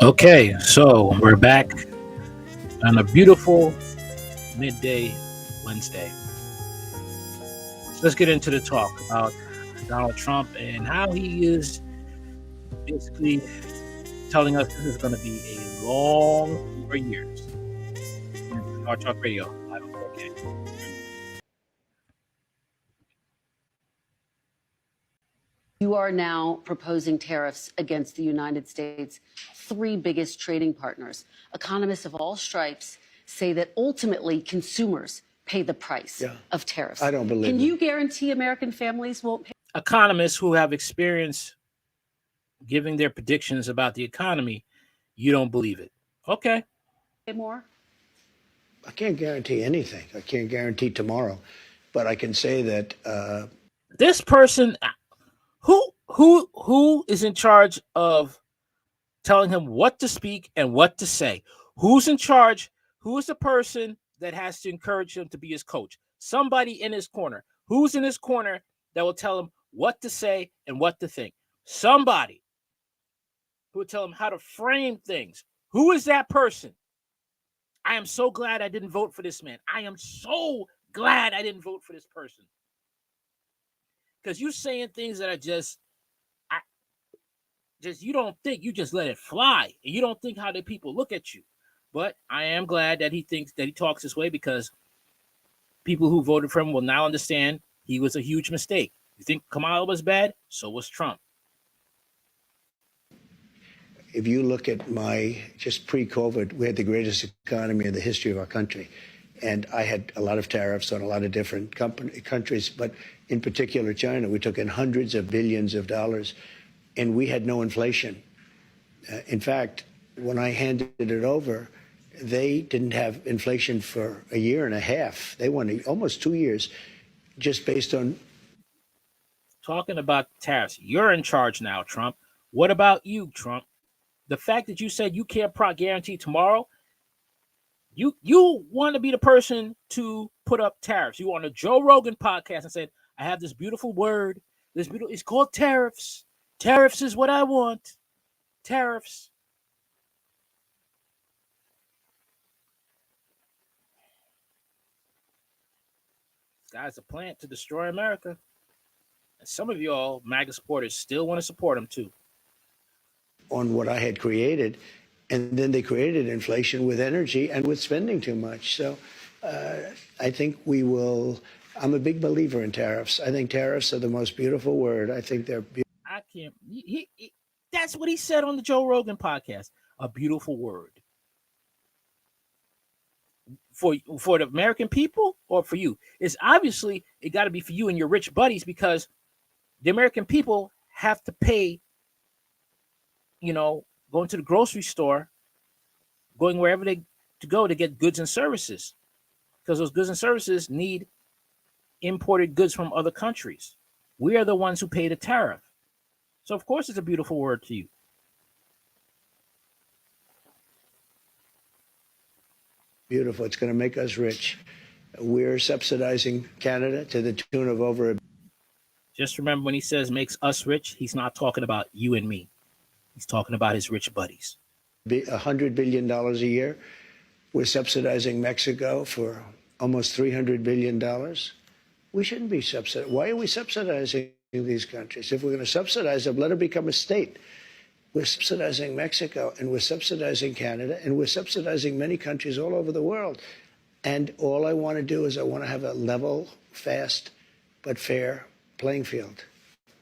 Okay, so we're back on a beautiful midday Wednesday. So let's get into the talk about Donald Trump and how he is basically telling us this is going to be a long 4 years. Our Talk Radio. Okay. You are now proposing tariffs against the United States' three biggest trading partners. Economists of all stripes say that ultimately consumers pay the price of tariffs. I don't believe Can it. you guarantee American families won't pay? Economists who have experience giving their predictions about the economy, you don't believe it. Okay. More? I can't guarantee anything. I can't guarantee tomorrow, but I can say that This person, who is in charge of telling him what to speak and what to say? Who's in charge? Who is the person that has to encourage him to be his coach? Somebody in his corner. Who's in his corner that will tell him what to say and what to think? Somebody who will tell him how to frame things. Who is that person? I am so glad I didn't vote for this man. I am so glad I didn't vote for this person. Because you're saying things that are just you don't think, you just let it fly, and you don't think how the people look at you. But I am glad that he thinks that he talks this way, because people who voted for him will now understand he was a huge mistake. You think Kamala was bad? So was Trump. if you look at just pre-COVID, we had the greatest economy in the history of our country. And I had a lot of tariffs on a lot of different countries, but in particular China. We took in hundreds of billions of dollars, and we had no inflation. In fact, when I handed it over, they didn't have inflation for a year and a half. They won almost 2 years just based on... Talking about tariffs, you're in charge now, Trump. What about you, Trump? The fact that you said you can't guarantee tomorrow, you want to be the person to put up tariffs. You on a Joe Rogan podcast and said, I have this beautiful word. It's called tariffs. Tariffs is what I want. Tariffs. This guy's a plant to destroy America. And some of y'all MAGA supporters still want to support him too. On what I had created, and then they created inflation with energy and with spending too much. So I think we will... I'm a big believer in tariffs. I think tariffs are the most beautiful word. I think they're beautiful. I can't... that's what he said on the Joe Rogan podcast. A beautiful word. For the American people or for you? It's obviously, it got to be for you and your rich buddies, because the American people have to pay, going to the grocery store, going wherever they to go to get goods and services, because those goods and services need imported goods from other countries. We are the ones who pay the tariff. So of course it's a beautiful word to you. Beautiful. It's going to make us rich. We're subsidizing Canada to the tune of over... Just remember, when he says makes us rich, he's not talking about you and me. He's talking about his rich buddies. $100 billion a year. We're subsidizing Mexico for almost $300 billion. We shouldn't be subsidizing. Why are we subsidizing these countries? If we're going to subsidize them, let them become a state. We're subsidizing Mexico, and we're subsidizing Canada, and we're subsidizing many countries all over the world. And all I want to do is I want to have a level, fast, but fair playing field.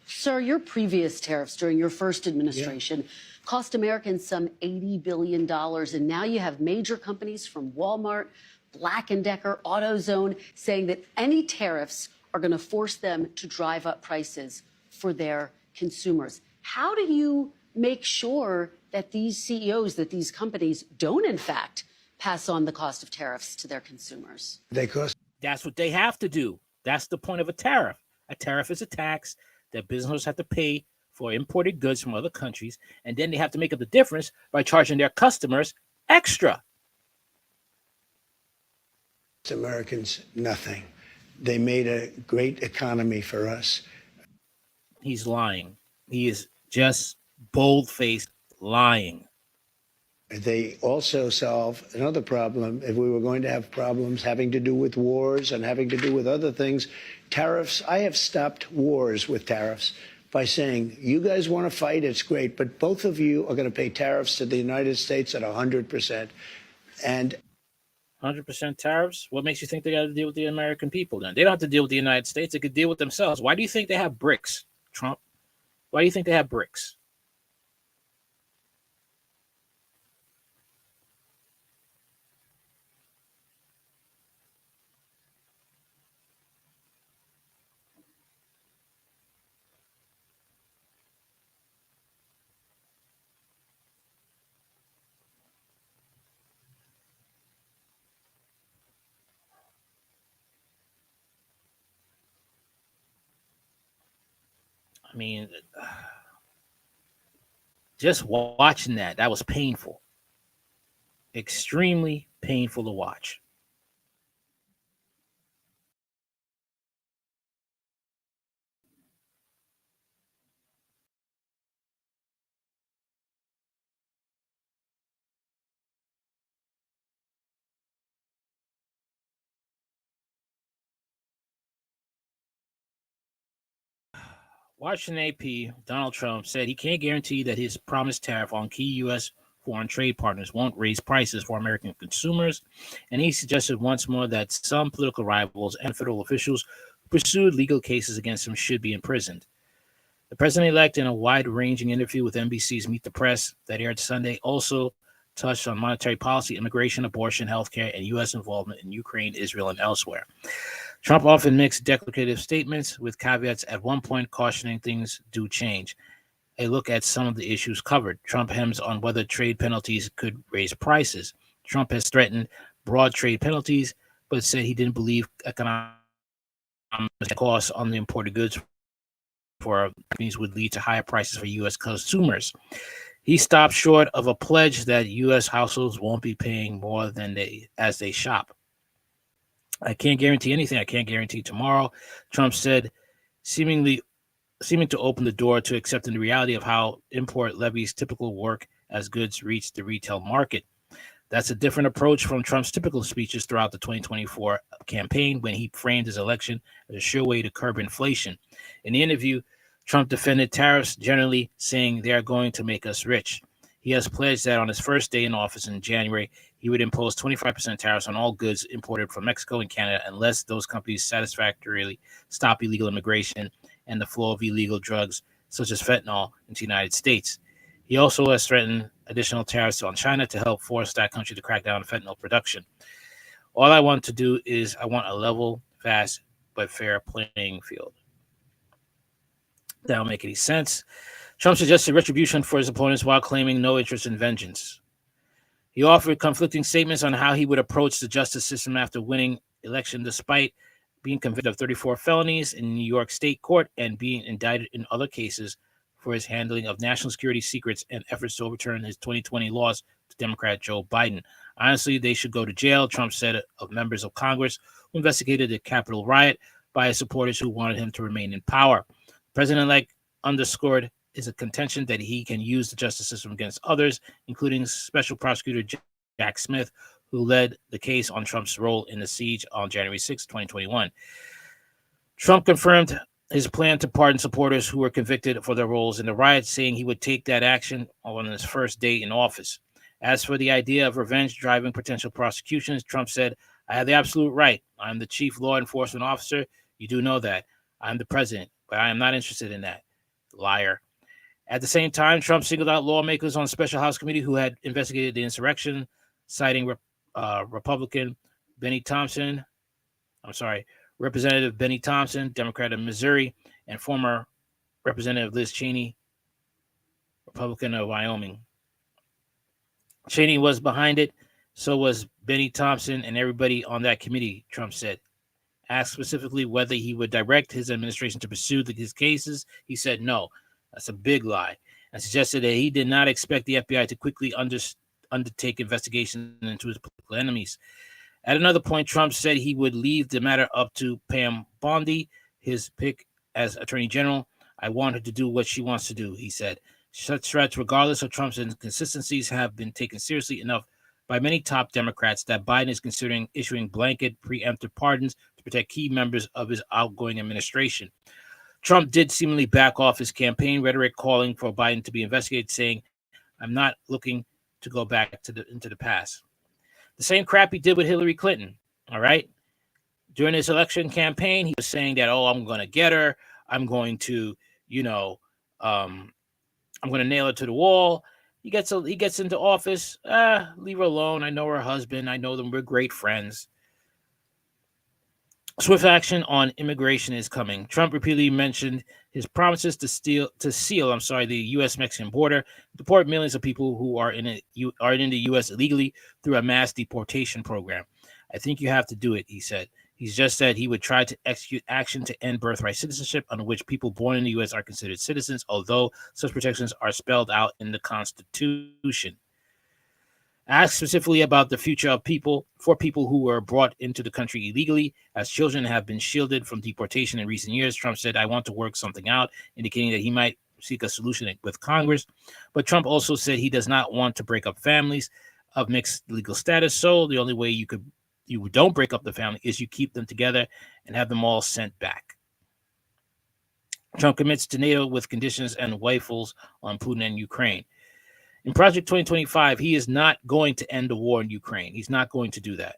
Sir, your previous tariffs during your first administration cost Americans some $80 billion. And now you have major companies from Walmart, Black & Decker, AutoZone saying that any tariffs are going to force them to drive up prices for their consumers. How do you make sure that these CEOs, that these companies don't, in fact, pass on the cost of tariffs to their consumers? That's what they have to do. That's the point of a tariff. A tariff is a tax that businesses have to pay for imported goods from other countries, and then they have to make up the difference by charging their customers extra. Americans, nothing. They made a great economy for us. He's lying. He is just bold-faced lying. They also solve another problem. If we were going to have problems having to do with wars and having to do with other things, tariffs, I have stopped wars with tariffs by saying, you guys want to fight, it's great, but both of you are going to pay tariffs to the United States at 100%. And 100% tariffs? What makes you think they got to deal with the American people then? They don't have to deal with the United States. They could deal with themselves. Why do you think they have BRICS, Trump? Why do you think they have BRICS? I mean, just watching that was painful. Extremely painful to watch. Washington AP, Donald Trump said he can't guarantee that his promised tariff on key U.S. foreign trade partners won't raise prices for American consumers, and he suggested once more that some political rivals and federal officials who pursued legal cases against him should be imprisoned. The president-elect, in a wide-ranging interview with NBC's Meet the Press that aired Sunday, also touched on monetary policy, immigration, abortion, healthcare, and U.S. involvement in Ukraine, Israel, and elsewhere. Trump often mixed declarative statements with caveats, at one point cautioning things do change. A look at some of the issues covered. Trump hems on whether trade penalties could raise prices. Trump has threatened broad trade penalties, but said he didn't believe economic costs on the imported goods for companies would lead to higher prices for U.S. consumers. He stopped short of a pledge that U.S. households won't be paying more than as they shop. I can't guarantee anything. I can't guarantee tomorrow, Trump said, seeming to open the door to accepting the reality of how import levies typical work as goods reach the retail market. That's a different approach from Trump's typical speeches throughout the 2024 campaign, when he framed his election as a sure way to curb inflation. In the interview, Trump defended tariffs generally, saying they are going to make us rich. He has pledged that on his first day in office in January, he would impose 25% tariffs on all goods imported from Mexico and Canada unless those companies satisfactorily stop illegal immigration and the flow of illegal drugs, such as fentanyl, into the United States. He also has threatened additional tariffs on China to help force that country to crack down on fentanyl production. All I want to do is I want a level, fast, but fair playing field. That don't make any sense. Trump suggested retribution for his opponents while claiming no interest in vengeance. He offered conflicting statements on how he would approach the justice system after winning election, despite being convicted of 34 felonies in New York State court and being indicted in other cases for his handling of national security secrets and efforts to overturn his 2020 loss to Democrat Joe Biden. Honestly, they should go to jail, Trump said of members of Congress who investigated the Capitol riot by his supporters who wanted him to remain in power. President-elect underscored is a contention that he can use the justice system against others, including Special Prosecutor Jack Smith, who led the case on Trump's role in the siege on January 6, 2021. Trump confirmed his plan to pardon supporters who were convicted for their roles in the riot, saying he would take that action on his first day in office. As for the idea of revenge driving potential prosecutions, Trump said, I have the absolute right. I'm the chief law enforcement officer. You do know that. I'm the president, but I am not interested in that. Liar. At the same time, Trump singled out lawmakers on the special House committee who had investigated the insurrection, citing Representative Benny Thompson, Democrat of Missouri, and former Representative Liz Cheney, Republican of Wyoming. Cheney was behind it, so was Benny Thompson and everybody on that committee, Trump said. Asked specifically whether he would direct his administration to pursue his cases, he said no. That's a big lie, and suggested that he did not expect the FBI to quickly undertake investigation into his political enemies. At another point, Trump said he would leave the matter up to Pam Bondi, his pick as Attorney General. I want her to do what she wants to do, he said. Such threats, regardless of Trump's inconsistencies, have been taken seriously enough by many top Democrats that Biden is considering issuing blanket preemptive pardons to protect key members of his outgoing administration. Trump did seemingly back off his campaign rhetoric, calling for Biden to be investigated, saying, "I'm not looking to go back into the past." The same crap he did with Hillary Clinton. All right. During his election campaign, he was saying that, "Oh, I'm going to get her. I'm going to, you know, um, I'm going to nail her to the wall." He gets into office. Leave her alone. I know her husband. I know them. We're great friends. Swift action on immigration is coming. Trump repeatedly mentioned his promises to seal the U.S. Mexican border, deport millions of people who are in the U.S. illegally through a mass deportation program. "I think you have to do it," he said. He's just said he would try to execute action to end birthright citizenship, under which people born in the U.S. are considered citizens, although such protections are spelled out in the Constitution. Asked specifically about the future of people who were brought into the country illegally, as children have been shielded from deportation in recent years, Trump said, "I want to work something out," indicating that he might seek a solution with Congress. But Trump also said he does not want to break up families of mixed legal status. So the only way you don't break up the family is you keep them together and have them all sent back. Trump commits to NATO with conditions and waffles on Putin and Ukraine. In Project 2025, he is not going to end the war in Ukraine. He's not going to do that.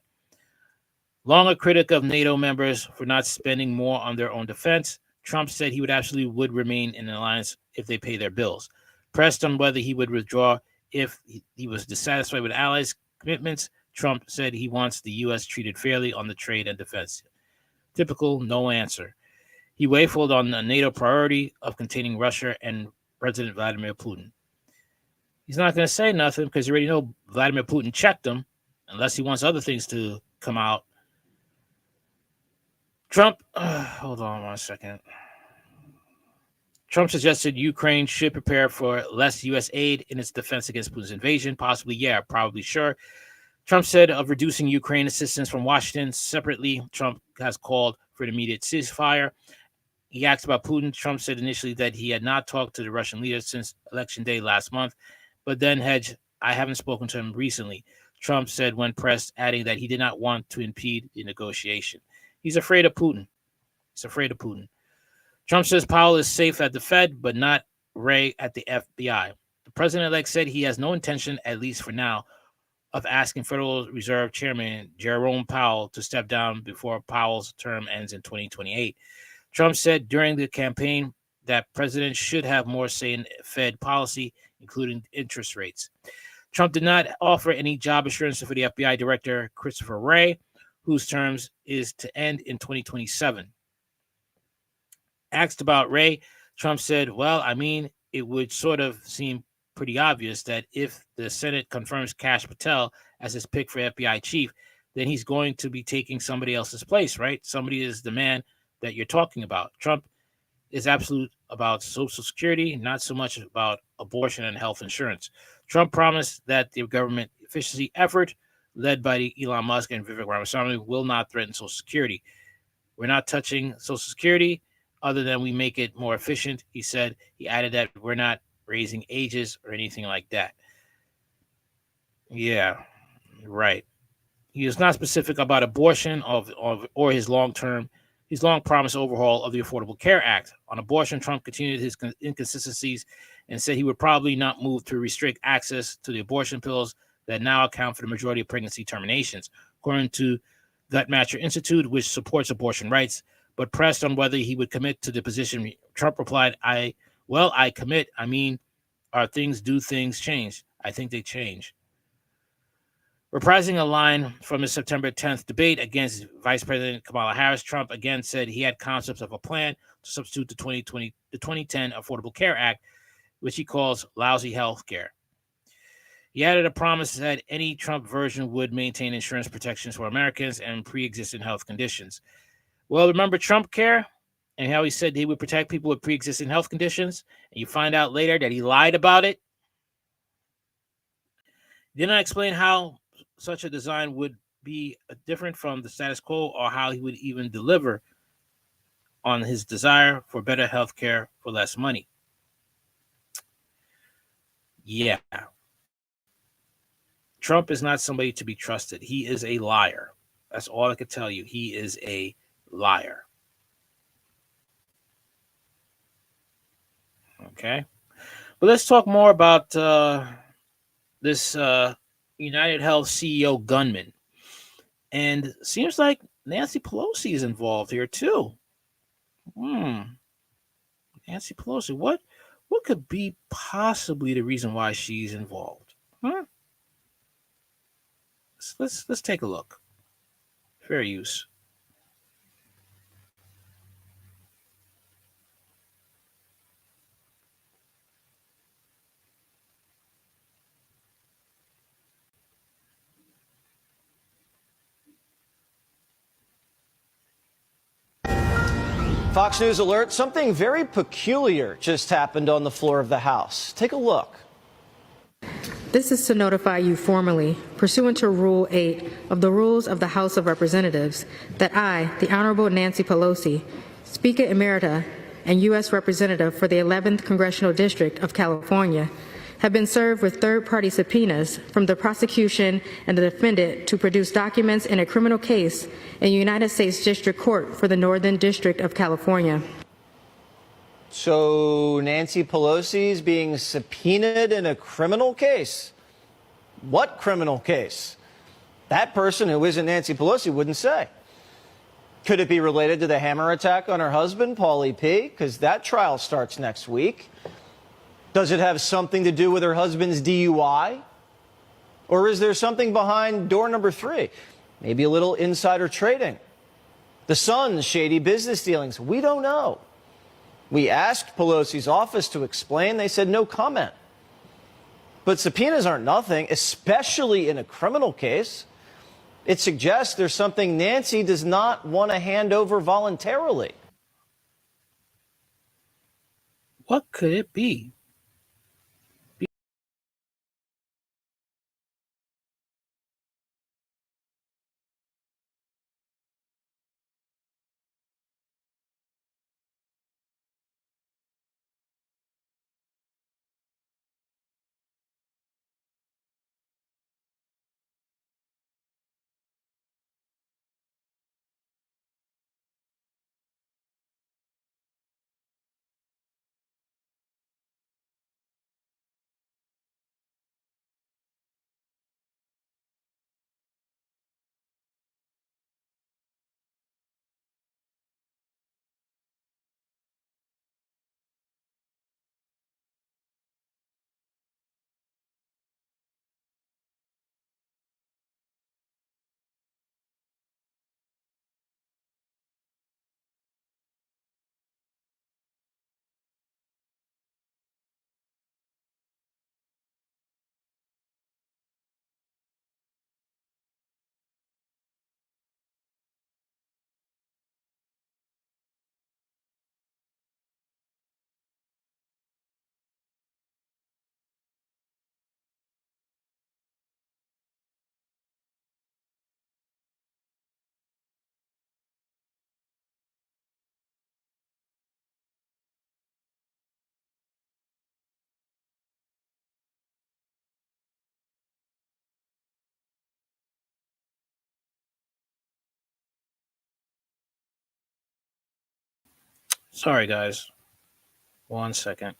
Long a critic of NATO members for not spending more on their own defense, Trump said he would remain in an alliance if they pay their bills. Pressed on whether he would withdraw if he was dissatisfied with allies' commitments, Trump said he wants the U.S. treated fairly on the trade and defense. Typical no answer. He waffled on the NATO priority of containing Russia and President Vladimir Putin. He's not going to say nothing because you already know Vladimir Putin checked him, unless he wants other things to come out. Trump, hold on 1 second. Trump suggested Ukraine should prepare for less U.S. aid in its defense against Putin's invasion. Possibly, yeah, probably, sure. Trump said of reducing Ukraine assistance from Washington. Separately, Trump has called for an immediate ceasefire. He asked about Putin. Trump said initially that he had not talked to the Russian leader since Election Day last month, but then hedged, "I haven't spoken to him recently," Trump said when pressed, adding that he did not want to impede the negotiation. He's afraid of Putin. Trump says Powell is safe at the Fed, but not Wray at the FBI. The president-elect said he has no intention, at least for now, of asking Federal Reserve Chairman Jerome Powell to step down before Powell's term ends in 2028. Trump said during the campaign that presidents should have more say in Fed policy, including interest rates. Trump did not offer any job assurance for the FBI Director Christopher Wray, whose term is to end in 2027. Asked about Wray, Trump said, "Well, I mean, it would sort of seem pretty obvious that if the Senate confirms Kash Patel as his pick for FBI chief, then he's going to be taking somebody else's place, right? Somebody is the man that you're talking about." Trump is absolute about Social Security, not so much about abortion and health insurance. Trump promised that the government efficiency effort led by Elon Musk and Vivek Ramaswamy will not threaten Social Security. "We're not touching Social Security other than we make it more efficient," he said. He added that we're not raising ages or anything like that. Yeah, right. He is not specific about abortion or his long promise overhaul of the Affordable Care Act. On abortion, Trump continued his inconsistencies and said he would probably not move to restrict access to the abortion pills that now account for the majority of pregnancy terminations, according to Guttmacher Institute, which supports abortion rights. But pressed on whether he would commit to the position, Trump replied, I commit. I mean, do things change? I think they change." Reprising a line from his September 10th debate against Vice President Kamala Harris, Trump again said he had concepts of a plan to substitute the 2010 Affordable Care Act, which he calls lousy health care. He added a promise that any Trump version would maintain insurance protections for Americans and pre-existing health conditions. Well, remember Trump Care and how he said he would protect people with pre-existing health conditions, and you find out later that he lied about it? He did not explain how such a design would be different from the status quo or how he would even deliver on his desire for better health care for less money. Yeah. Trump is not somebody to be trusted. He is a liar. That's all I can tell you. He is a liar. Okay. But let's talk more about this United Health CEO gunman. And seems like Nancy Pelosi is involved here too. Nancy Pelosi, what could be possibly the reason why she's involved? Huh? Let's take a look. Fair use. Fox News alert, something very peculiar just happened on the floor of the House. Take a look. This is to notify you formally, pursuant to Rule 8 of the Rules of the House of Representatives, that I, the Honorable Nancy Pelosi, Speaker Emerita and U.S. Representative for the 11th Congressional District of California, have been served with third-party subpoenas from the prosecution and the defendant to produce documents in a criminal case in United States District Court for the Northern District of California. So Nancy Pelosi is being subpoenaed in a criminal case. What criminal case? That person who isn't Nancy Pelosi wouldn't say. Could it be related to the hammer attack on her husband, Paulie P? Because that trial starts next week. Does it have something to do with her husband's DUI? Or is there something behind door number 3? Maybe a little insider trading. The son's shady business dealings. We don't know. We asked Pelosi's office to explain. They said no comment. But subpoenas aren't nothing, especially in a criminal case. It suggests there's something Nancy does not want to hand over voluntarily. What could it be? Sorry, guys. 1 second.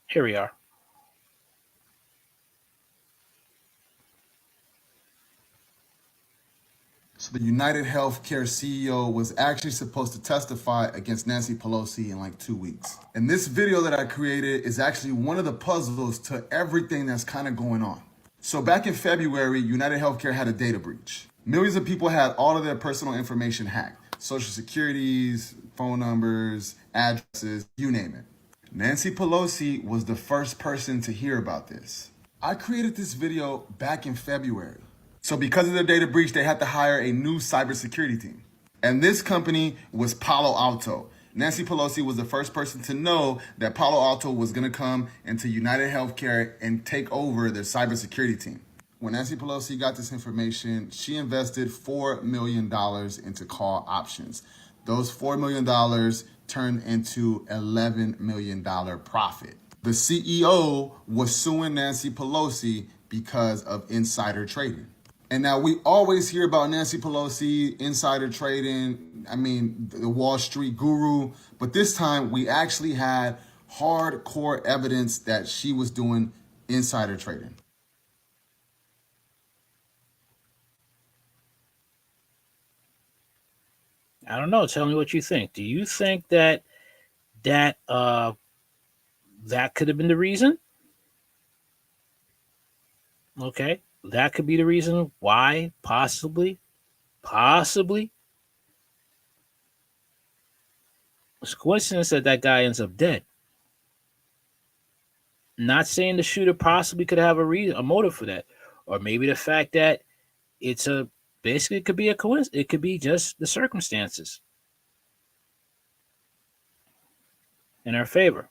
Here we are. So the United Healthcare CEO was actually supposed to testify against Nancy Pelosi in like 2 weeks. And this video that I created is actually one of the puzzles to everything that's kind of going on. So back in February, United Healthcare had a data breach. Millions of people had all of their personal information hacked. Social Securities, phone numbers, addresses, you name it. Nancy Pelosi was the first person to hear about this. I created this video back in February. So because of their data breach, they had to hire a new cybersecurity team. And this company was Palo Alto. Nancy Pelosi was the first person to know that Palo Alto was going to come into United Healthcare and take over their cybersecurity team. when Nancy Pelosi got this information, she invested $4 million into call options. Those $4 million turned into $11 million profit. The CEO was suing Nancy Pelosi because of insider trading. And now we always hear about Nancy Pelosi, insider trading, the Wall Street guru, but this time we actually had hardcore evidence that she was doing insider trading. I don't know. Tell me what you think. Do you think that that could have been the reason? Okay, that could be the reason why, possibly. It's a coincidence that guy ends up dead. Not saying the shooter possibly could have a motive for that, or maybe the fact that it could be a coincidence. It could be just the circumstances in our favor.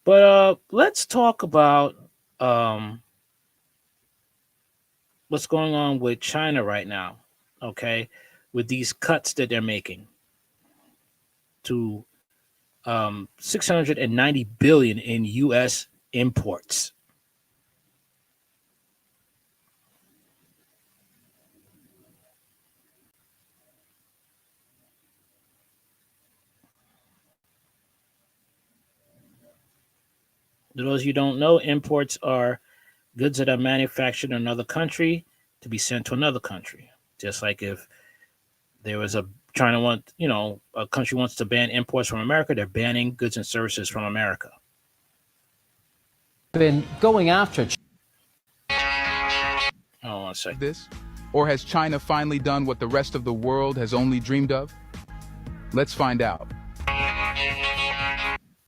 But let's talk about what's going on with China right now, okay, with these cuts that they're making to 690 billion in U.S. imports. For those of you who don't know, imports are goods that are manufactured in another country to be sent to another country. Just like if there was a country wants to ban imports from America, they're banning goods and services from America. Been going after. Oh, 1 second. This? Or has China finally done what the rest of the world has only dreamed of? Let's find out.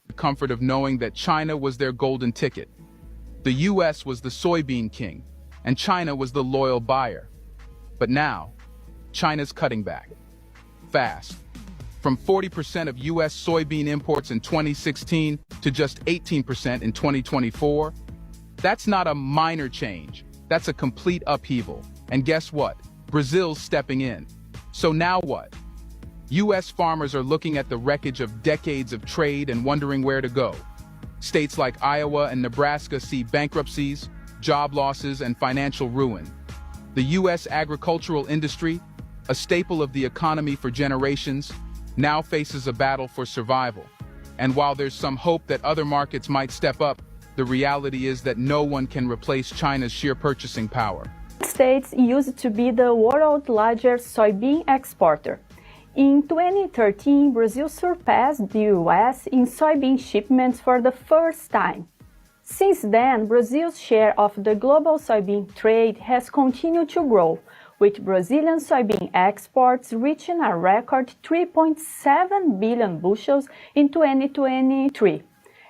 The comfort of knowing that China was their golden ticket. The U.S. was the soybean king, and China was the loyal buyer. But now, China's cutting back. Fast. From 40% of U.S. soybean imports in 2016 to just 18% in 2024. That's not a minor change. That's a complete upheaval. And guess what? Brazil's stepping in. So now what? U.S. farmers are looking at the wreckage of decades of trade and wondering where to go. States like Iowa and Nebraska see bankruptcies, job losses, and financial ruin. The U.S. agricultural industry, a staple of the economy for generations, now faces a battle for survival. And while there's some hope that other markets might step up, the reality is that no one can replace China's sheer purchasing power. States used to be the world's largest soybean exporter. In 2013, Brazil surpassed the U.S. in soybean shipments for the first time. Since then, Brazil's share of the global soybean trade has continued to grow, with Brazilian soybean exports reaching a record 3.7 billion bushels in 2023.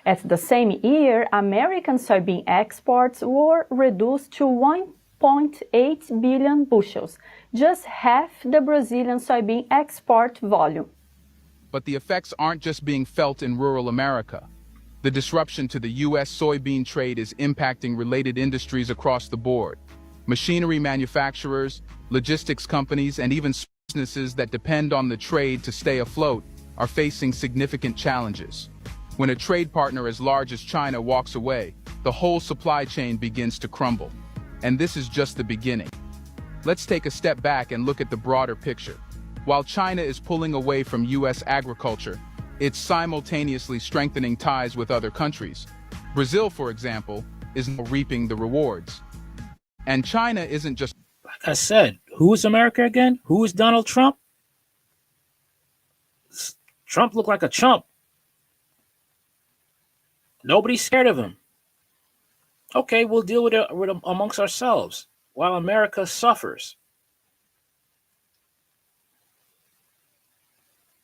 At the same year, American soybean exports were reduced to 1.8 billion bushels, just half the Brazilian soybean export volume. But the effects aren't just being felt in rural America. The disruption to the U.S. soybean trade is impacting related industries across the board. Machinery manufacturers, logistics companies, and even businesses that depend on the trade to stay afloat are facing significant challenges. When a trade partner as large as China walks away, the whole supply chain begins to crumble. And this is just the beginning. Let's take a step back and look at the broader picture. While China is pulling away from U.S. agriculture, it's simultaneously strengthening ties with other countries. Brazil, for example, is now reaping the rewards. And China isn't just... Like I said, who is America again? Who is Donald Trump? Trump looked like a chump. Nobody's scared of him. Okay, we'll deal with it amongst ourselves while America suffers.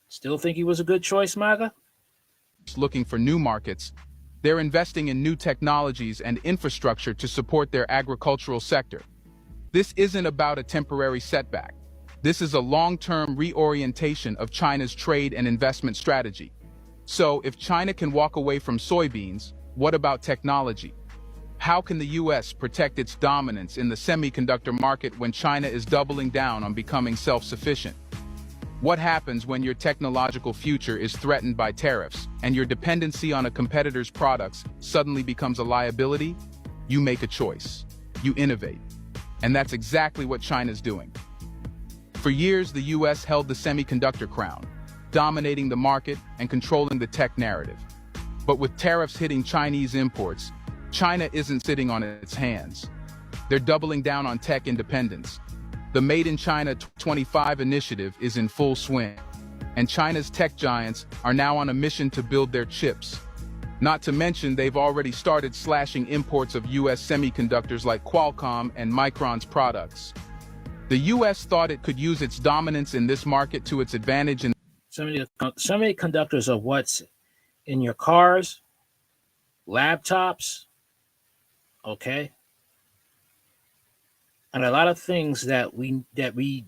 Still think he was a good choice, MAGA? Looking for new markets. They're investing in new technologies and infrastructure to support their agricultural sector. This isn't about a temporary setback. This is a long-term reorientation of China's trade and investment strategy. So, if China can walk away from soybeans, what about technology? How can the U.S. protect its dominance in the semiconductor market when China is doubling down on becoming self-sufficient? What happens when your technological future is threatened by tariffs and your dependency on a competitor's products suddenly becomes a liability? You make a choice. You innovate. And that's exactly what China's doing. For years, the U.S. held the semiconductor crown, dominating the market and controlling the tech narrative. But with tariffs hitting Chinese imports, China isn't sitting on its hands. They're doubling down on tech independence. The Made in China 25 initiative is in full swing, and China's tech giants are now on a mission to build their chips. Not to mention, they've already started slashing imports of U.S. semiconductors like Qualcomm and Micron's products. The U.S. thought it could use its dominance in this market to its advantage in semiconductors are what's in your cars, laptops, okay, and a lot of things that we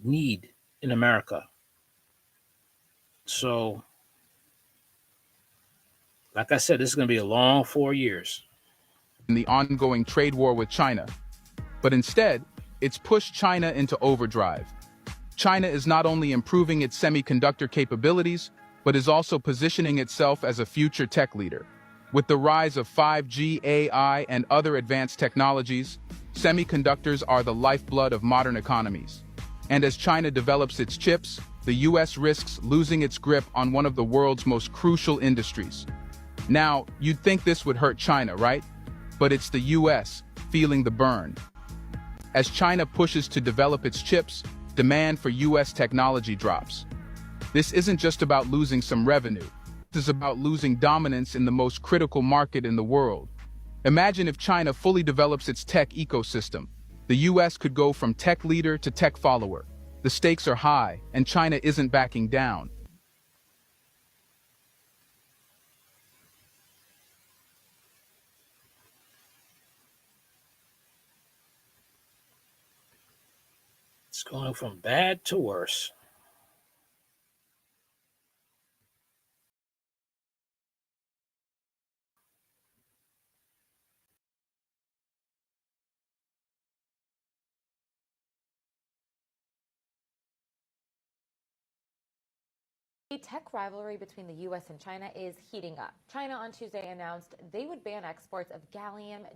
need in America. So, like I said, this is going to be a long 4 years. the ongoing trade war with China. But instead, it's pushed China into overdrive. China is not only improving its semiconductor capabilities, but is also positioning itself as a future tech leader. With the rise of 5G, AI, and other advanced technologies, semiconductors are the lifeblood of modern economies. And as China develops its chips, the U.S. risks losing its grip on one of the world's most crucial industries. Now, you'd think this would hurt China, right? But it's the U.S. feeling the burn. As China pushes to develop its chips, demand for U.S. technology drops. This isn't just about losing some revenue. This is about losing dominance in the most critical market in the world. Imagine if China fully develops its tech ecosystem. The U.S. could go from tech leader to tech follower. The stakes are high, and China isn't backing down. It's going from bad to worse. A tech rivalry between the U.S. and China is heating up. China on Tuesday announced they would ban exports of gallium,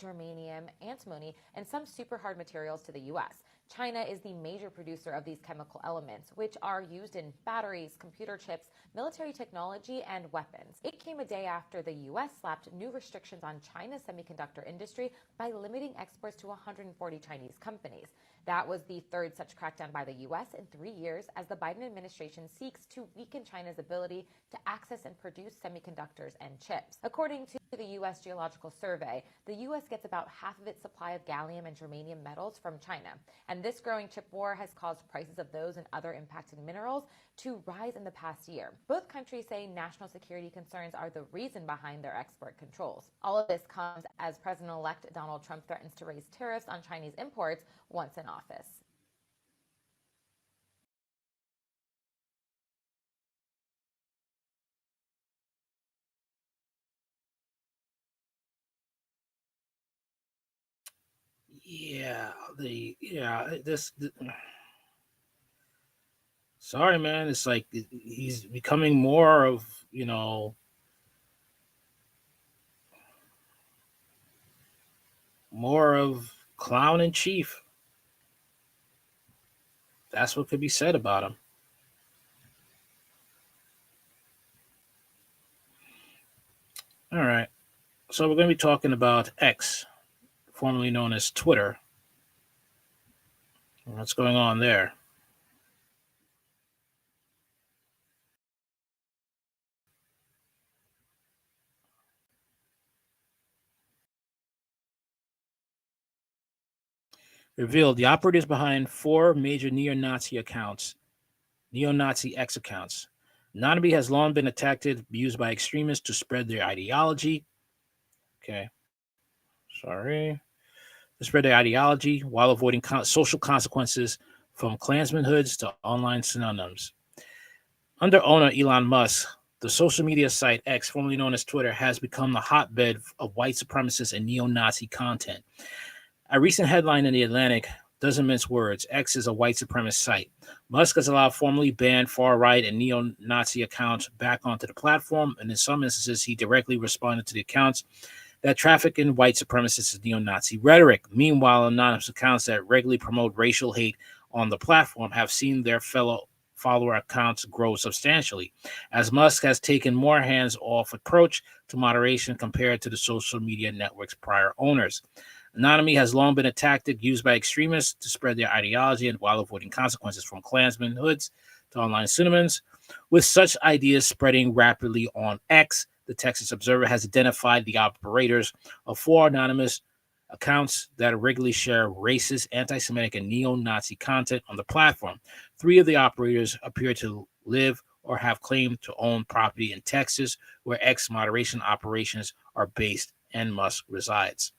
germanium, antimony, and some super hard materials to the U.S. China is the major producer of these chemical elements, which are used in batteries, computer chips, military technology, and weapons. It came a day after the U.S. slapped new restrictions on China's semiconductor industry by limiting exports to 140 Chinese companies. That was the third such crackdown by the U.S. in 3 years, as the Biden administration seeks to weaken China's ability to access and produce semiconductors and chips. According to the U.S. Geological Survey, the U.S. gets about half of its supply of gallium and germanium metals from China. And this growing chip war has caused prices of those and other impacted minerals to rise in the past year. Both countries say national security concerns are the reason behind their export controls. All of this comes as President-elect Donald Trump threatens to raise tariffs on Chinese imports once in office. Sorry, man. It's like he's becoming more of, more of clown in chief. That's what could be said about him. All right. So we're going to be talking about X, formerly known as Twitter. What's going on there? Revealed the operatives behind 4 major neo-Nazi X accounts. Anonymity has long been attacked, used by extremists to spread their ideology. Okay. Sorry. To spread their ideology while avoiding social consequences, from Klansmanhoods to online synonyms. Under owner Elon Musk, the social media site X, formerly known as Twitter, has become the hotbed of white supremacist and neo-Nazi content. A recent headline in The Atlantic doesn't mince words. X is a white supremacist site. Musk has allowed formerly banned far-right and neo-Nazi accounts back onto the platform, and in some instances, he directly responded to the accounts that traffic in white supremacist and neo-Nazi rhetoric. Meanwhile, anonymous accounts that regularly promote racial hate on the platform have seen their fellow follower accounts grow substantially, as Musk has taken more hands-off approach to moderation compared to the social media network's prior owners. Anonymity has long been a tactic used by extremists to spread their ideology and while avoiding consequences from Klansmen hoods to online cinnamons. With such ideas spreading rapidly on X, the Texas Observer has identified the operators of 4 anonymous accounts that regularly share racist, anti-Semitic, and neo-Nazi content on the platform. 3 of the operators appear to live or have claimed to own property in Texas, where X moderation operations are based and Musk resides.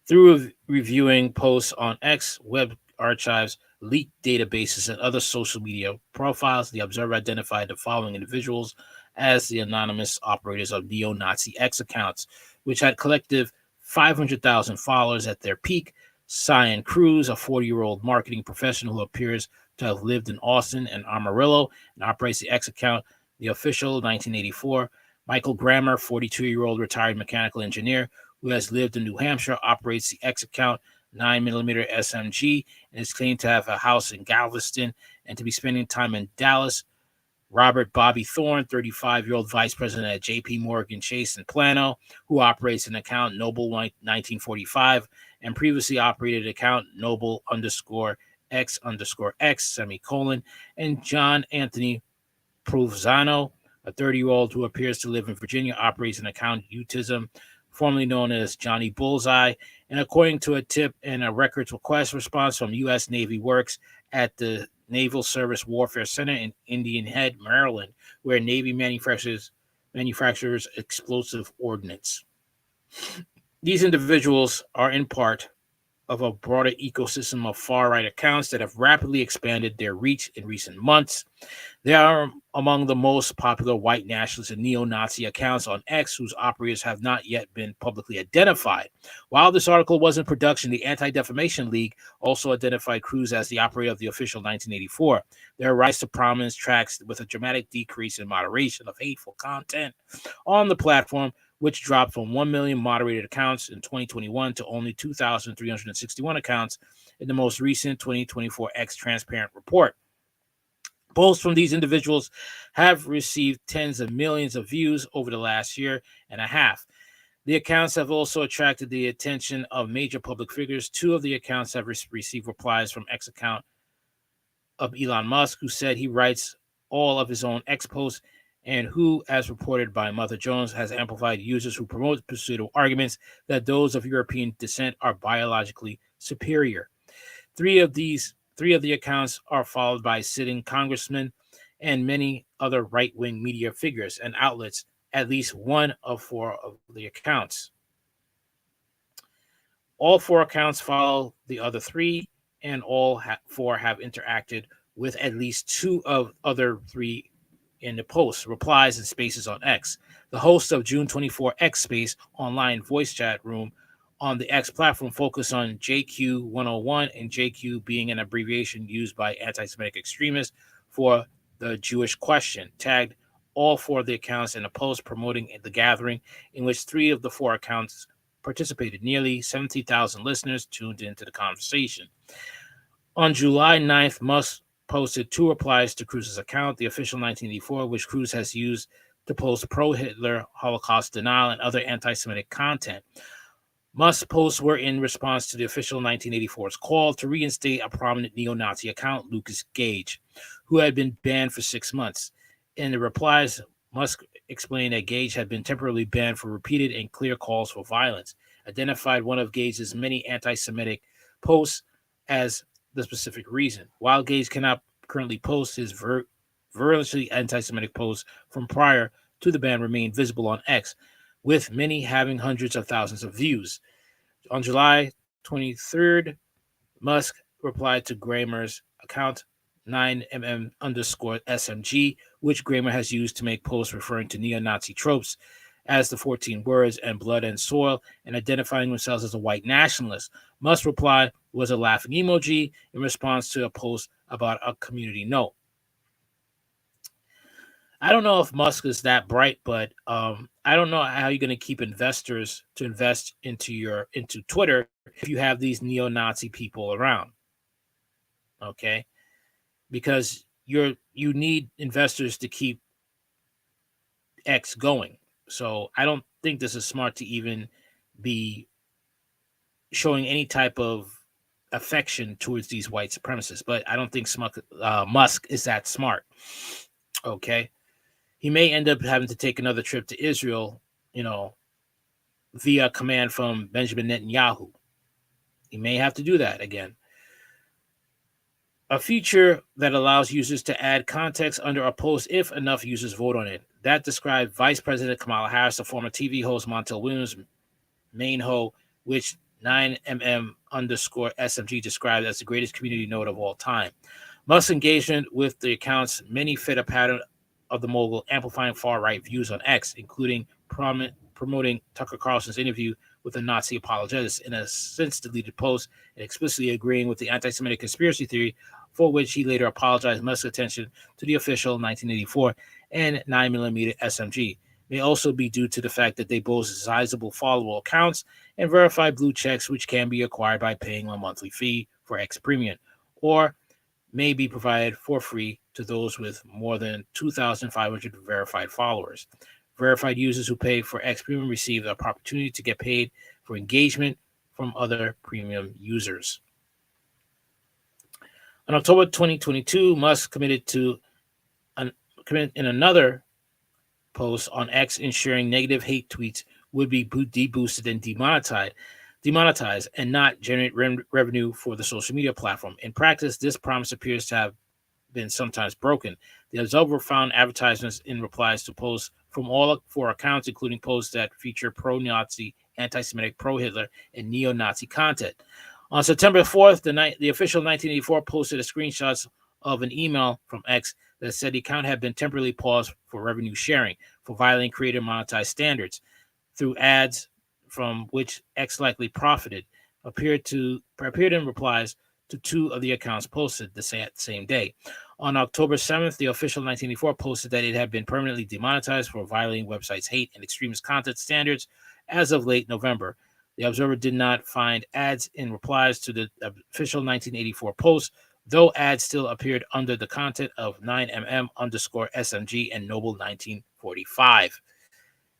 Through reviewing posts on X, web archives, leaked databases, and other social media profiles, the Observer identified the following individuals as the anonymous operators of neo-Nazi X accounts, which had collective 500,000 followers at their peak. Cyan Cruz, a 40-year-old marketing professional who appears to have lived in Austin and Amarillo and operates the X account, The Official, 1984. Michael Grammer, 42-year-old retired mechanical engineer who has lived in New Hampshire, operates the X account, 9mm SMG, and is claimed to have a house in Galveston and to be spending time in Dallas. Robert Bobby Thorne, 35-year-old vice president at JP Morgan Chase in Plano, who operates an account Noble 1945 and previously operated account Noble _X_X, and John Anthony Provenzano, a 30-year-old who appears to live in Virginia, operates an account Utism, formerly known as Johnny Bullseye, and according to a tip and a records request response from U.S. Navy Works at the Naval Service Warfare Center in Indian Head, Maryland, where Navy manufactures explosive ordnance. These individuals are in part of a broader ecosystem of far-right accounts that have rapidly expanded their reach in recent months. They are among the most popular white nationalist and neo-Nazi accounts on X whose operators have not yet been publicly identified. While this article was in production, the Anti-Defamation League also identified Cruz as the operator of The Official 1984. Their rise to prominence tracks with a dramatic decrease in moderation of hateful content on the platform, which dropped from 1 million moderated accounts in 2021 to only 2,361 accounts in the most recent 2024 X Transparent report. Posts from these individuals have received tens of millions of views over the last year and a half. The accounts have also attracted the attention of major public figures. 2 of the accounts have received replies from X account of Elon Musk, who said he writes all of his own X posts, and who, as reported by Mother Jones, has amplified users who promote pseudo arguments that those of European descent are biologically superior. Three of the accounts are followed by sitting congressmen and many other right-wing media figures and outlets, at least 1 of 4 of the accounts. All 4 accounts follow the other 3, and all 4 have interacted with at least 2 of other 3 in the posts, replies, and spaces on X. The host of June 24 X Space online voice chat room on the X platform focused on JQ 101, and JQ being an abbreviation used by anti-Semitic extremists for the Jewish question, tagged all 4 of the accounts in a post promoting the gathering, in which 3 of the 4 accounts participated. Nearly 70,000 listeners tuned into the conversation. On July 9th, Musk posted 2 replies to Cruz's account, The Official 1984, which Cruz has used to post pro-Hitler, Holocaust denial, and other anti-Semitic content. Musk's posts were in response to The Official 1984's call to reinstate a prominent neo-Nazi account, Lucas Gage, who had been banned for 6 months. In the replies, Musk explained that Gage had been temporarily banned for repeated and clear calls for violence, identified one of Gage's many anti-Semitic posts as the specific reason. While Gage cannot currently post, his virulently anti-Semitic posts from prior to the ban remain visible on X, with many having hundreds of thousands of views. On July 23rd, Musk replied to Grammer's account, 9mm_SMG, which Kramer has used to make posts referring to neo-Nazi tropes as the 14 words and blood and soil and identifying themselves as a white nationalist. Musk's reply was a laughing emoji in response to a post about a community note. I don't know if Musk is that bright, but I don't know how you're going to keep investors to invest into Twitter if you have these neo-Nazi people around. Okay, because you need investors to keep X going. So I don't think this is smart to even be showing any type of affection towards these white supremacists. But I don't think Musk is that smart. Okay. He may end up having to take another trip to Israel, via command from Benjamin Netanyahu. He may have to do that again. A feature that allows users to add context under a post if enough users vote on it. That described Vice President Kamala Harris, the former TV host Montel Williams' main hoe, which 9mm_SMG described as the greatest community note of all time. Musk's engagement with the accounts many fit a pattern of the mogul, amplifying far-right views on X, including promoting Tucker Carlson's interview with a Nazi apologist in a since-deleted post and explicitly agreeing with the anti-Semitic conspiracy theory, for which he later apologized. Musk's attention to the official 1984 and 9mm SMG may also be due to the fact that they boast sizable followable accounts and verified blue checks, which can be acquired by paying a monthly fee for X Premium, or may be provided for free to those with more than 2,500 verified followers. Verified users who pay for X Premium receive the opportunity to get paid for engagement from other premium users. On October 2022, Musk committed in another post on X, ensuring negative hate tweets would be deboosted and demonetized and not generate revenue for the social media platform. In practice, this promise appears to have been sometimes broken. The Observer found advertisements in replies to posts from all four accounts, including posts that feature pro-Nazi, anti-Semitic, pro-Hitler, and neo-Nazi content. On September 4th, the official 1984 posted a screenshot of an email from X that said the account had been temporarily paused for revenue sharing for violating creator monetized standards through ads from which X likely profited, appeared in replies to two of the accounts posted the same day. On October 7th, the official 1984 posted that it had been permanently demonetized for violating websites' hate and extremist content standards as of late November. The Observer did not find ads in replies to the official 1984 post, though ads still appeared under the content of 9mm_SMG and Noble 1945.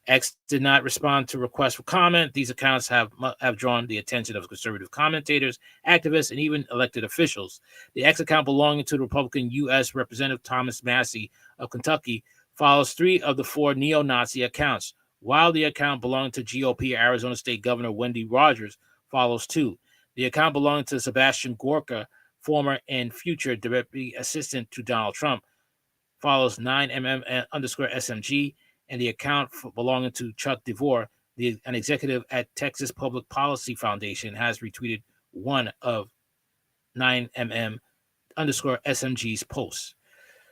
X did not respond to requests for comment. These accounts have drawn the attention of conservative commentators, activists, and even elected officials. The X account belonging to the Republican U.S. Representative Thomas Massie of Kentucky follows 3 of the 4 neo-Nazi accounts, while the account belonging to GOP Arizona State Governor Wendy Rogers follows 2. The account belonging to Sebastian Gorka, former and future Deputy Assistant to Donald Trump, follows 9mm_SMG, and the account belonging to Chuck DeVore, an executive at Texas Public Policy Foundation, has retweeted one of 9mm_SMG's posts.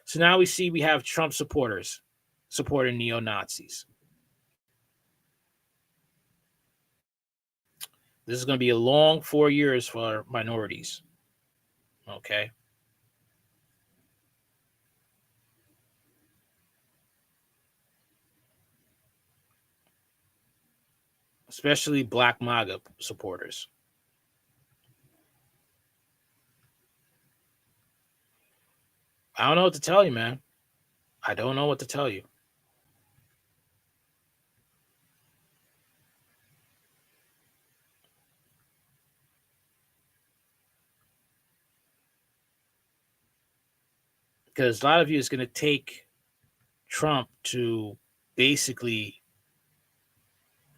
So now we have Trump supporters supporting neo-Nazis. This is going to be a long 4 years for minorities. Okay. Especially Black MAGA supporters. I don't know what to tell you, man. I don't know what to tell you. Because a lot of you is going to take Trump to basically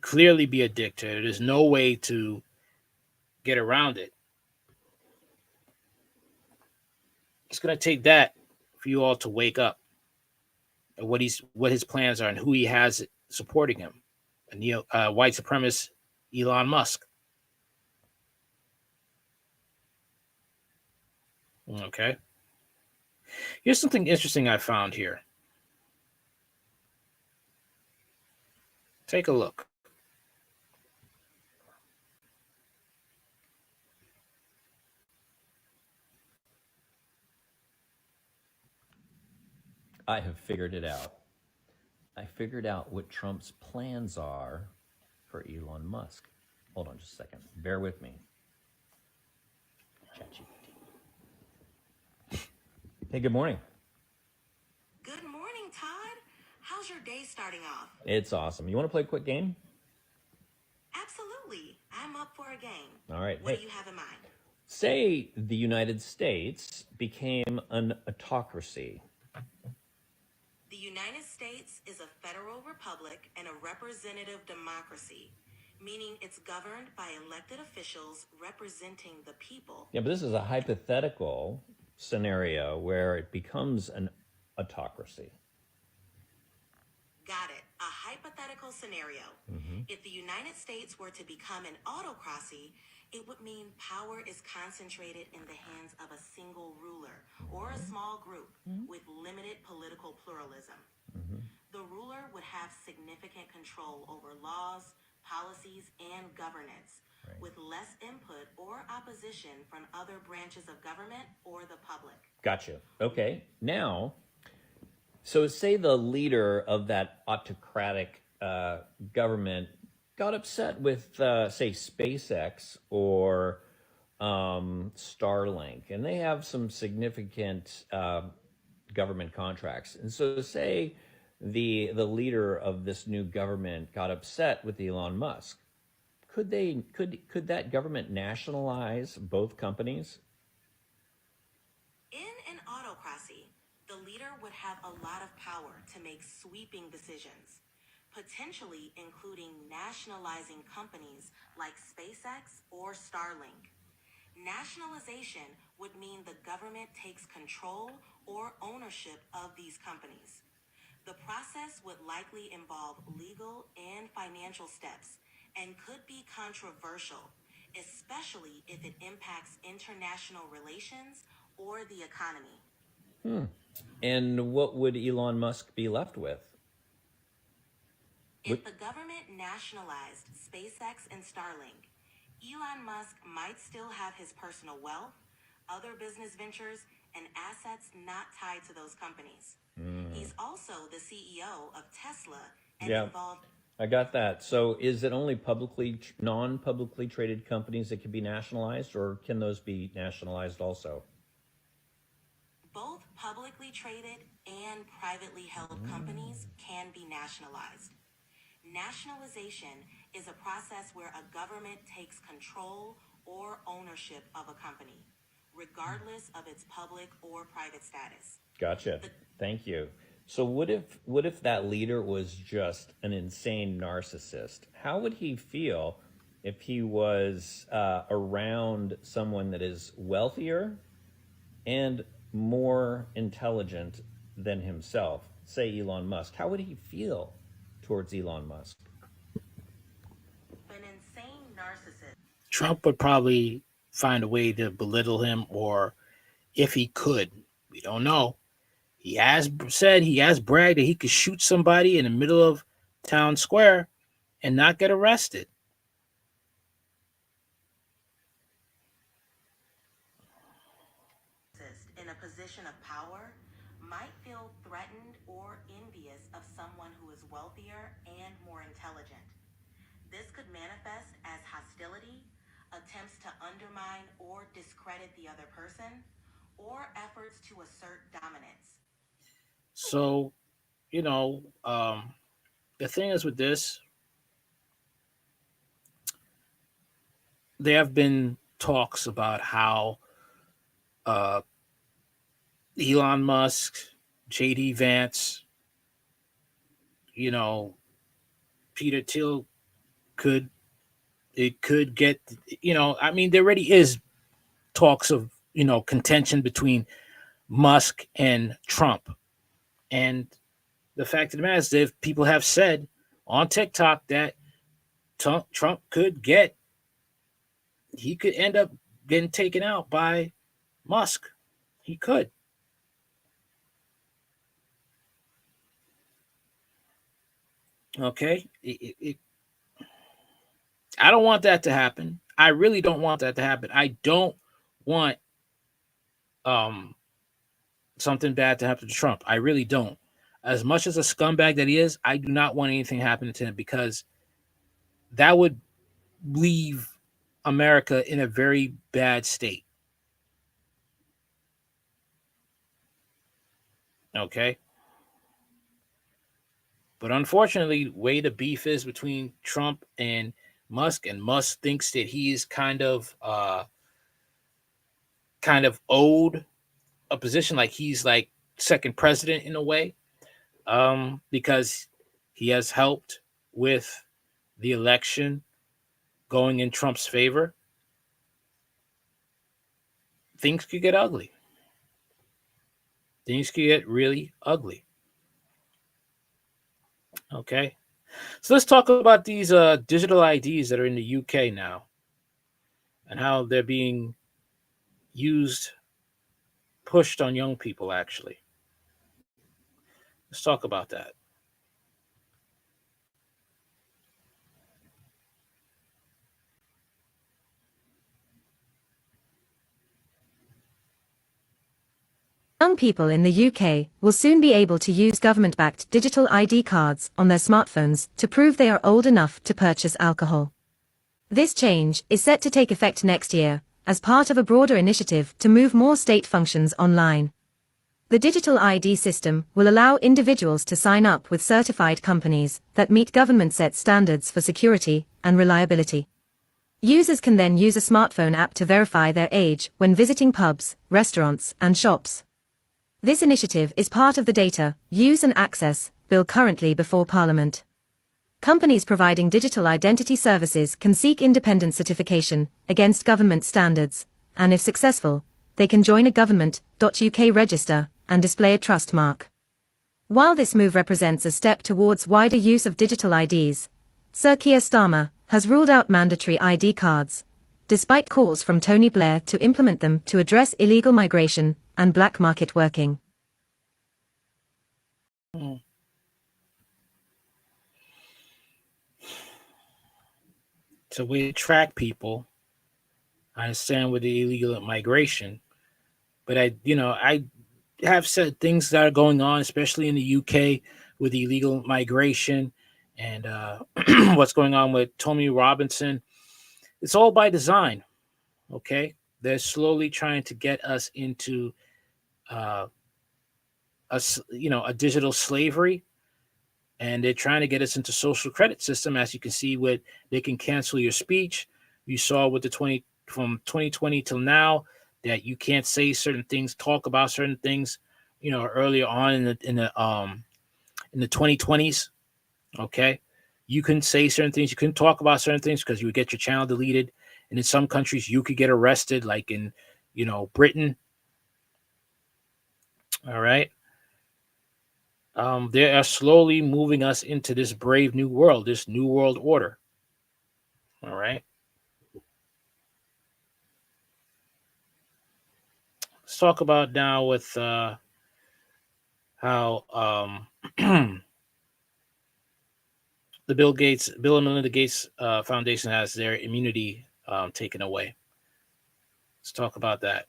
clearly be a dictator. There's no way to get around it. It's going to take that for you all to wake up and what his plans are and who he has supporting him. A white supremacist Elon Musk. Okay. Here's something interesting I found here. Take a look. I have figured it out. I figured out what Trump's plans are for Elon Musk. Hold on just a second. Bear with me. ChatGPT. Hey, good morning. Good morning, Todd. How's your day starting off? It's awesome. You want to play a quick game? Absolutely. I'm up for a game. All right. What Hey, do you have in mind? say the United States became an autocracy. The United States is a federal republic and a representative democracy, meaning it's governed by elected officials representing the people. Yeah, but this is a hypothetical scenario where it becomes an autocracy. Got it. A hypothetical scenario. If the United States were to become an autocracy, it would mean power is concentrated in the hands of a single ruler or a small group with limited political pluralism. The ruler would have significant control over laws, policies, and governance, with less input or opposition from other branches of government or the public. Gotcha. Okay. Now, so say the leader of that autocratic government got upset with, say, SpaceX or Starlink, and they have some significant government contracts. And so say the leader of this new government got upset with Elon Musk. Could that government nationalize both companies? In an autocracy, the leader would have a lot of power to make sweeping decisions, potentially including nationalizing companies like SpaceX or Starlink. Nationalization would mean the government takes control or ownership of these companies. The process would likely involve legal and financial steps and could be controversial, especially if it impacts international relations or the economy. And what would Elon Musk be left with? If the government nationalized SpaceX and Starlink, Elon Musk might still have his personal wealth, other business ventures, and assets not tied to those companies. He's also the CEO of Tesla and Yeah. involved. I got that. So is it only non-publicly traded companies that can be nationalized, or can those be nationalized also? Both publicly traded and privately held companies can be nationalized. Nationalization is a process where a government takes control or ownership of a company, regardless of its public or private status. Gotcha. Thank you. So what if that leader was just an insane narcissist? How would he feel if he was around someone that is wealthier and more intelligent than himself? Say Elon Musk. How would he feel towards Elon Musk? An insane narcissist. Trump would probably find a way to belittle him, or if he could, we don't know. He has bragged that he could shoot somebody in the middle of town square and not get arrested. In a position of power might feel threatened or envious of someone who is wealthier and more intelligent. This could manifest as hostility, attempts to undermine or discredit the other person, or efforts to assert dominance. So, the thing is with this, there have been talks about how uh, Elon Musk, J.D. Vance, Peter Thiel could get, I mean, there already is talks of, contention between Musk and Trump. And the fact of the matter is that people have said on TikTok that Trump could end up getting taken out by Musk. He could. Okay, I don't want that to happen. I really don't want that to happen. I don't want um something bad to happen to Trump. I really don't. As much as a scumbag that he is, I do not want anything happening to him because that would leave America in a very bad state. Okay. But unfortunately, the way the beef is between Trump and Musk thinks that he is kind of owed a position, like he's like second president in a way, because he has helped with the election going in Trump's favor. Things could get ugly. Things could get really ugly. Okay. So let's talk about these digital IDs that are in the UK now and how they're being used, pushed on young people, actually. Let's talk about that. Young people in the UK will soon be able to use government-backed digital ID cards on their smartphones to prove they are old enough to purchase alcohol. This change is set to take effect next year, as part of a broader initiative to move more state functions online. The digital ID system will allow individuals to sign up with certified companies that meet government-set standards for security and reliability. Users can then use a smartphone app to verify their age when visiting pubs, restaurants, and shops. This initiative is part of the Data, Use and Access Bill currently before Parliament. Companies providing digital identity services can seek independent certification against government standards, and if successful, they can join a government.uk register and display a trust mark. While this move represents a step towards wider use of digital IDs, Sir Keir Starmer has ruled out mandatory ID cards, despite calls from Tony Blair to implement them to address illegal migration and black market working. So we track people. I understand with the illegal migration, but I have said things that are going on, especially in the UK with the illegal migration and what's going on with Tommy Robinson. It's all by design. Okay, they're slowly trying to get us into a digital slavery, and they're trying to get us into social credit system. As you can see, with they can cancel your speech. You saw with from 2020 till now that you can't say certain things, talk about certain things. Earlier on in the 2020s, okay, you couldn't say certain things, you couldn't talk about certain things because you would get your channel deleted. And in some countries, you could get arrested, like in Britain. All right. They are slowly moving us into this brave new world, this new world order. All right. Let's talk about now with how the Bill and Melinda Gates Foundation has their immunity taken away. Let's talk about that.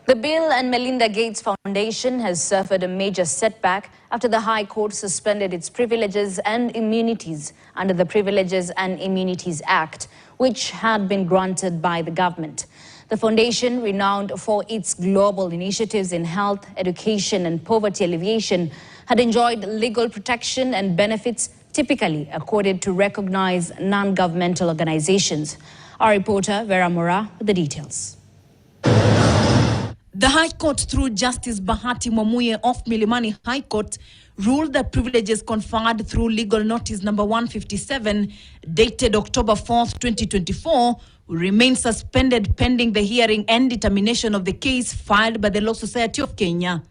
The Bill and Melinda Gates Foundation has suffered a major setback after the High Court suspended its privileges and immunities under the Privileges and Immunities Act, which had been granted by the government. The foundation, renowned for its global initiatives in health, education, and poverty alleviation, had enjoyed legal protection and benefits typically accorded to recognized non-governmental organizations. Our reporter, Vera Mora, with the details. The High Court, through Justice Bahati Mwamuye of Milimani High Court, ruled that privileges conferred through legal notice number 157, dated October 4th, 2024, will remain suspended pending the hearing and determination of the case filed by the Law Society of Kenya.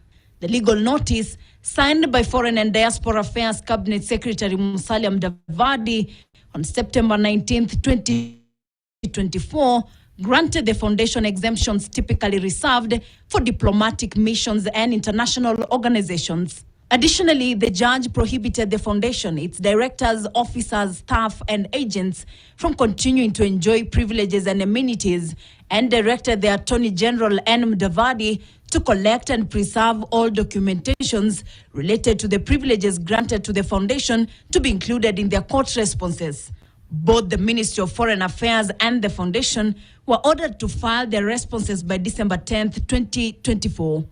The legal notice, signed by Foreign and Diaspora Affairs Cabinet Secretary Musalia Mudavadi on September 19, 2024, granted the foundation exemptions typically reserved for diplomatic missions and international organizations. Additionally, the judge prohibited the foundation, its directors, officers, staff, and agents from continuing to enjoy privileges and amenities, and directed the Attorney General N. Mudavadi to collect and preserve all documentations related to the privileges granted to the foundation to be included in their court responses. Both the Ministry of Foreign Affairs and the foundation were ordered to file their responses by December 10, 2024.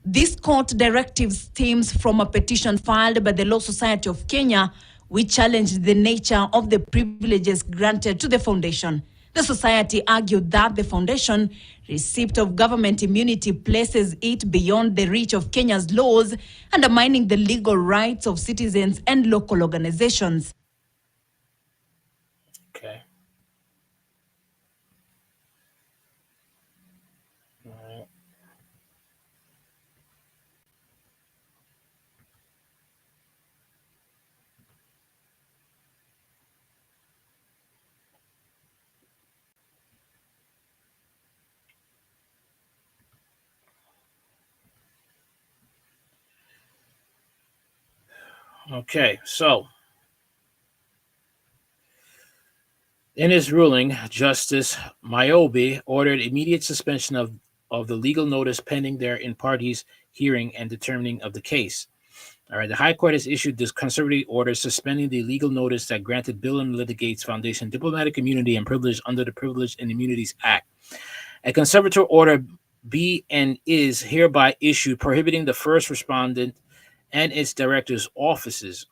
This court directive stems from a petition filed by the Law Society of Kenya, which challenged the nature of the privileges granted to the foundation. The society argued that the foundation receipt of government immunity places it beyond the reach of Kenya's laws, undermining the legal rights of citizens and local organizations. Okay. All right. Okay, so in his ruling, Justice Myobe ordered immediate suspension of the legal notice pending their in parties hearing and determining of the case. All right, the High Court has issued this conservative order suspending the legal notice that granted Bill and Melinda Gates Foundation diplomatic immunity and privilege under the Privileged and Immunities Act. A conservative order be and is hereby issued prohibiting the first respondent and its directors, officers,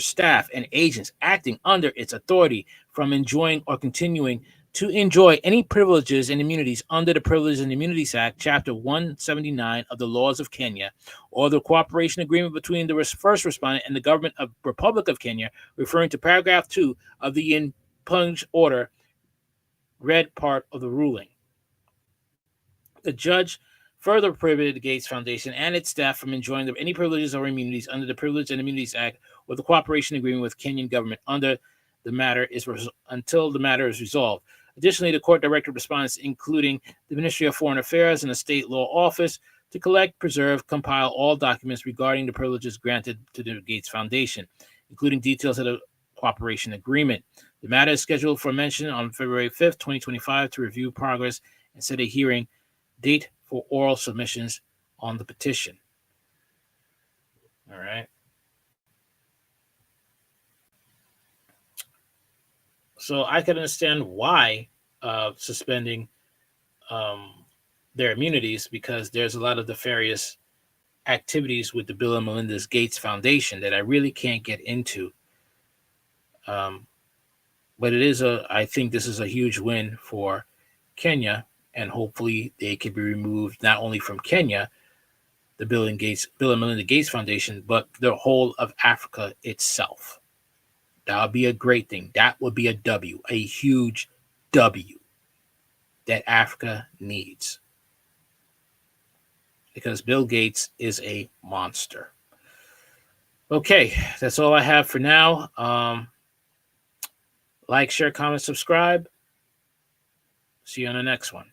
staff, and agents acting under its authority from enjoying or continuing to enjoy any privileges and immunities under the Privileges and Immunities Act, Chapter 179 of the laws of Kenya, or the cooperation agreement between the first respondent and the government of Republic of Kenya, referring to paragraph 2 of the impunged order, read part of the ruling. The judge further prohibited the Gates Foundation and its staff from enjoying any privileges or immunities under the Privileges and Immunities Act or the cooperation agreement with Kenyan government until the matter is resolved. Additionally, the court directed respondents, including the Ministry of Foreign Affairs and the State Law Office, to collect, preserve, compile all documents regarding the privileges granted to the Gates Foundation, including details of the cooperation agreement. The matter is scheduled for mention on February 5th, 2025, to review progress and set a hearing date for oral submissions on the petition. All right. So I can understand why suspending their immunities, because there's a lot of nefarious activities with the Bill and Melinda Gates Foundation that I really can't get into. But I think this is a huge win for Kenya, and hopefully they can be removed not only from Kenya, the Bill and Melinda Gates Foundation, but the whole of Africa itself. That would be a great thing. That would be a W, a huge W that Africa needs. Because Bill Gates is a monster. Okay, that's all I have for now. Like, share, comment, subscribe. See you on the next one.